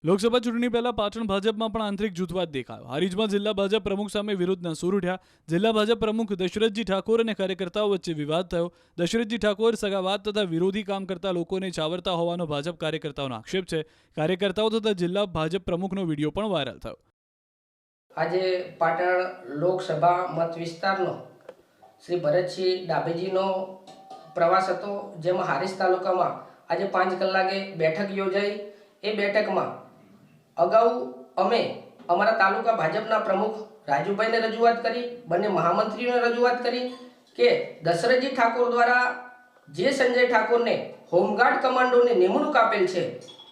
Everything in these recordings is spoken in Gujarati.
લોકસભા ચૂંટણી પહેલા પાટણ ભાજપમાં પણ આંતરિક જૂથવાદ દેખાયો। હારીજમાં જિલ્લા ભાજપ પ્રમુખ સામે વિરોધના સૂર ઉઠ્યા। જિલ્લા ભાજપ પ્રમુખ દશરથજી ઠાકોર અને કાર્યકર્તાઓ વચ્ચે વિવાદ થયો। દશરથજી ઠાકોર સગાવાદ તથા વિરોધી કામ કરતા લોકોને છાવરતા હોવાનો ભાજપ કાર્યકર્તાઓનો આક્ષેપ છે। કાર્યકર્તાઓ તથા જિલ્લા ભાજપ પ્રમુખનો વિડીયો પણ વાયરલ થયો। આજે પાટણ લોકસભા મત વિસ્તારનો શ્રી ભરતસિંહ ડાભીજીનો પ્રવાસ હતો, જેમાં હારીજ તાલુકામાં આજે 5 કલાકે બેઠક યોજાઈ। એ બેઠકમાં અગાઉ અમે અમારા તાલુકા ભાજપના પ્રમુખ રાજુભાઈને રજૂઆત કરી, બંને મહામંત્રીઓને રજૂઆત કરી કે દશરથજી ઠાકોર દ્વારા જે સંજય ઠાકોરને હોમગાર્ડ કમાન્ડોની નિમણૂક આપેલ છે,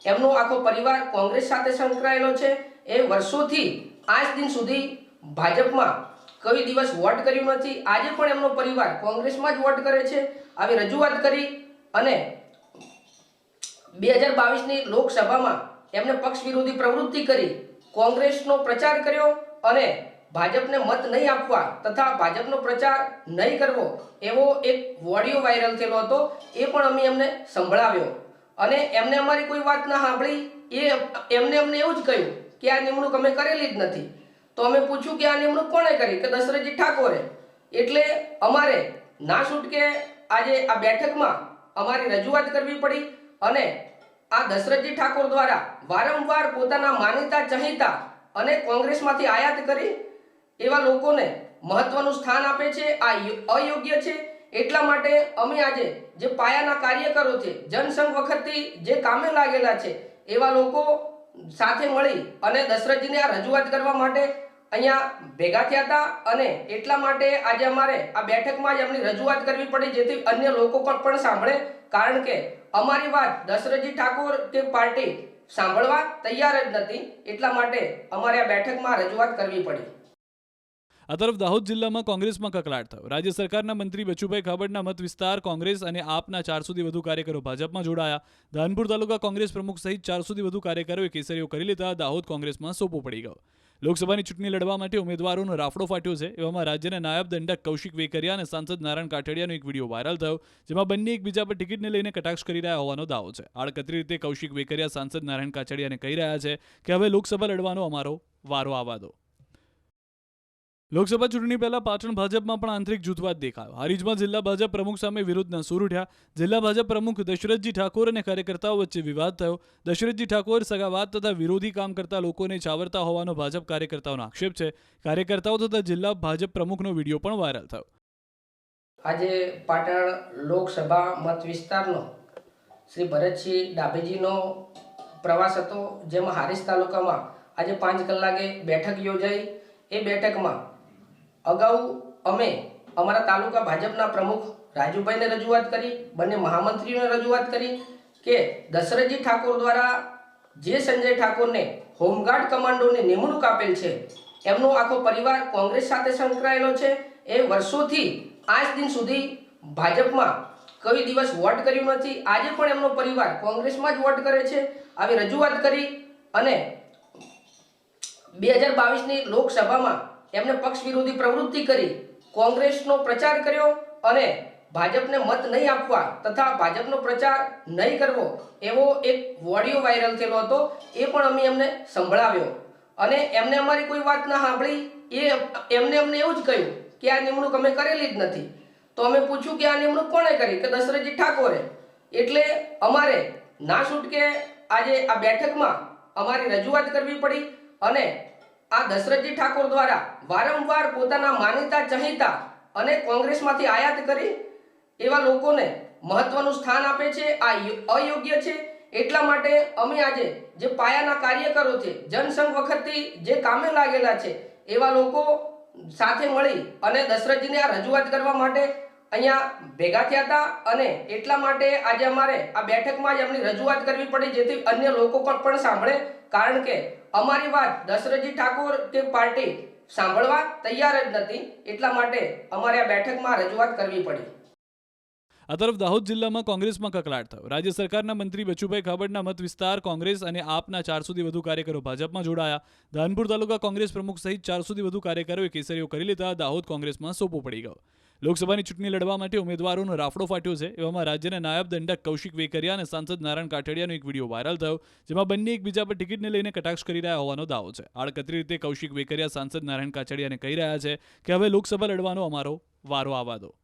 એમનો આખો પરિવાર કોંગ્રેસ સાથે સંકળાયેલો છે। એ વર્ષોથી આજ દિન સુધી ભાજપમાં કોઈ દિવસ વોટ કર્યું નથી। આજે પણ એમનો પરિવાર કોંગ્રેસમાં જ વોટ કરે છે। આવી રજૂઆત કરી અને 2022ની લોકસભામાં એમને પક્ષ વિરોધી પ્રવૃત્તિ કરી, કોંગ્રેસનો પ્રચાર કર્યો અને ભાજપને મત નહીં આપવા તથા ભાજપનો પ્રચાર નહીં કરવો એવો એક ઓડિયો વાયરલ થયેલો હતો। એ પણ અમે એમને સંભળાવ્યો અને એમને અમારી કોઈ વાત ના સાંભળી। એમને એવું જ કહ્યું કે આ નિમણૂક અમે કરેલી જ નથી। તો અમે પૂછ્યું કે આ નિમણૂક કોણે કરી, કે દશરથજી ઠાકોરે। એટલે અમારે ના છૂટકે આજે આ બેઠકમાં અમારી રજૂઆત કરવી પડી અને આ દશરથજી ઠાકોર દ્વારા વારંવાર પોતાના માનીતા ચહીતા અને કોંગ્રેસમાંથી આયાત કરી એવા લોકોને મહત્વનું સ્થાન આપે છે। આ અયોગ્ય છે। એટલા માટે અમે આજે જે પાયાના કાર્યકરો છે, જનસંઘ વખતથી જે કામે લાગેલા છે, એવા લોકો સાથે મળી અને દશરથજીને આ રજૂઆત કરવા માટે અહીંયા ભેગા થયા હતા અને એટલા માટે આજે અમારે આ બેઠકમાં જ એમની રજૂઆત કરવી પડી, જેથી અન્ય લોકો પણ સાંભળે। કારણ કે અમારી વાત દશરથજી ઠાકોર કે પાર્ટી સાંભળવા તૈયાર જ નથી। એટલા માટે અમારે આ બેઠકમાં રજૂઆત કરવી પડી। આ તરફ દાહોદ જિલ્લામાં કોંગ્રેસમાં કકળાટ થયો। રાજ્ય સરકારના મંત્રી બચુભાઈ ખાબડના મત વિસ્તાર કોંગ્રેસ અને આપના 400થી વધુ કાર્યકરો ભાજપમાં જોડાયા। ધાનપુર તાલુકા કોંગ્રેસ પ્રમુખ સહિત 400થી વધુ કાર્યકરોએ કેસરીઓ કરી લેતા દાહોદ કોંગ્રેસમાં સોપો પડી ગયો। લોકસભાની ચૂંટણી લડવા માટે ઉમેદવારોનો રાફડો ફાટ્યો છે। એવામાં રાજ્યના નાયબ દંડક કૌશિક વેકરિયા અને સાંસદ નારાયણ કાછડિયાનો એક વિડીયો વાયરલ થયો, જેમાં બંને એકબીજા પર ટિકિટને લઈને કટાક્ષ કરી રહ્યા હોવાનો દાવો છે। આડકતરી રીતે કૌશિક વેકરિયા સાંસદ નારાયણ કાછડિયાને કહી રહ્યા છે કે હવે લોકસભા લડવાનો અમારો વારો આવવા દો। લોકસભા ચૂંટણી પહેલા પાટણ ભાજપમાં પણ આંતરિક જૂથવાદ દેખાયો। હારીજમાં જિલ્લા ભાજપ પ્રમુખ સામે વિરોધના સૂર ઉઠ્યા। જિલ્લા ભાજપ પ્રમુખ દશરથજી ઠાકોર અને કાર્યકર્તાઓ વચ્ચે વિવાદ થયો। દશરથજી ઠાકોર સગાવાદ તથા વિરોધી કામ કરતા લોકોને છાવરતા હોવાનો ભાજપ કાર્યકર્તાઓનો આક્ષેપ છે। કાર્યકર્તાઓ તથા જિલ્લા ભાજપ પ્રમુખનો વિડીયો પણ વાયરલ થયો। આજે પાટણ લોકસભા મત વિસ્તારનો શ્રી ભરતસિંહ ડાભીજીનો પ્રવાસ હતો, જેમાં હારીજ તાલુકામાં આજે 5 કલાકે બેઠક યોજાઈ। એ બેઠકમાં અગાઉ અમે અમારા તાલુકા ભાજપના પ્રમુખ રાજુભાઈને રજૂઆત કરી, બંને મહામંત્રીઓને રજૂઆત કરી કે દશરથજી ઠાકોર દ્વારા જે સંજય ઠાકોરને હોમગાર્ડ કમાન્ડોની નિમણૂક આપેલ છે, એમનો આખો પરિવાર કોંગ્રેસ સાથે સંકળાયેલો છે। એ વર્ષોથી આજ દિન સુધી ભાજપમાં કોઈ દિવસ વોટ કર્યું નથી। આજે પણ એમનો પરિવાર કોંગ્રેસમાં જ વોટ કરે છે। આવી રજૂઆત કરી અને 2022ની લોકસભામાં એમને પક્ષ વિરોધી પ્રવૃત્તિ કરી, કોંગ્રેસનો પ્રચાર કર્યો અને ભાજપને મત નહીં આપવા તથા ભાજપનો પ્રચાર નહીં કરવો એવો એક ઓડિયો વાયરલ થયેલો હતો। એ પણ અમે એમને સંભળાવ્યો અને એમને અમારી કોઈ વાત ના સાંભળી। એમને એવું જ કહ્યું કે આ નિમણૂક અમે કરેલી જ નથી। તો અમે પૂછ્યું કે આ નિમણૂક કોણે કરી, કે દશરથજી ઠાકોરે। એટલે અમારે ના છૂટકે આજે આ બેઠકમાં અમારી રજૂઆત કરવી પડી અને આ દશરથજી ઠાકોર દ્વારા વારંવાર પોતાના માનીતા ચહીતા અને કોંગ્રેસમાંથી આયાત કરી એવા લોકોને મહત્વનું સ્થાન આપે છે। આ અયોગ્ય છે। એટલા માટે અમે આજે જે પાયાના કાર્યકરો છે, જનસંઘ વખતથી જે કામે લાગેલા છે, એવા લોકો સાથે મળી અને દશરથજીને આ રજૂઆત કરવા માટે અહીંયા ભેગા થયા હતા અને એટલા માટે આજે અમારે આ બેઠકમાં જ એમની રજૂઆત કરવી પડી, જેથી અન્ય લોકો પણ સાંભળે। કારણ કે અમારી વાત દશરથજી ઠાકોર કે પાર્ટી સાંભળવા તૈયાર જ નથી। એટલા માટે અમારે આ બેઠકમાં રજૂઆત કરવી પડી। આ તરફ દાહોદ જિલ્લામાં કોંગ્રેસમાં કકળાટ થયો। રાજ્ય સરકારના મંત્રી બચુભાઈ ખાબડના મત વિસ્તાર કોંગ્રેસ અને આપના 400થી વધુ કાર્યકરો ભાજપમાં જોડાયા। ધાનપુર તાલુકા કોંગ્રેસ પ્રમુખ સહિત 400થી વધુ કાર્યકરોએ કેસરીઓ કરી લેતા દાહોદ કોંગ્રેસમાં સોપો પડી ગયો। લોકસભાની ચૂંટણી લડવા માટે ઉમેદવારોનો રાફડો ફાટ્યો છે. એવામાં રાજ્યના નાયબ દંડક કૌશિક વેકરિયા અને સાંસદ નારાયણ કાછડિયાનો એક વિડીયો વાયરલ થયો, જેમાં બંને એકબીજા પર ટિકિટને લઈને કટાક્ષ કરી રહ્યા હોવાનો દાવો છે. આડકતરી રીતે કૌશિક વેકરિયા સાંસદ નારાયણ કાછડિયાને કહી રહ્યા છે કે હવે લોકસભા લડવાનો અમારો વારો આવવા દો.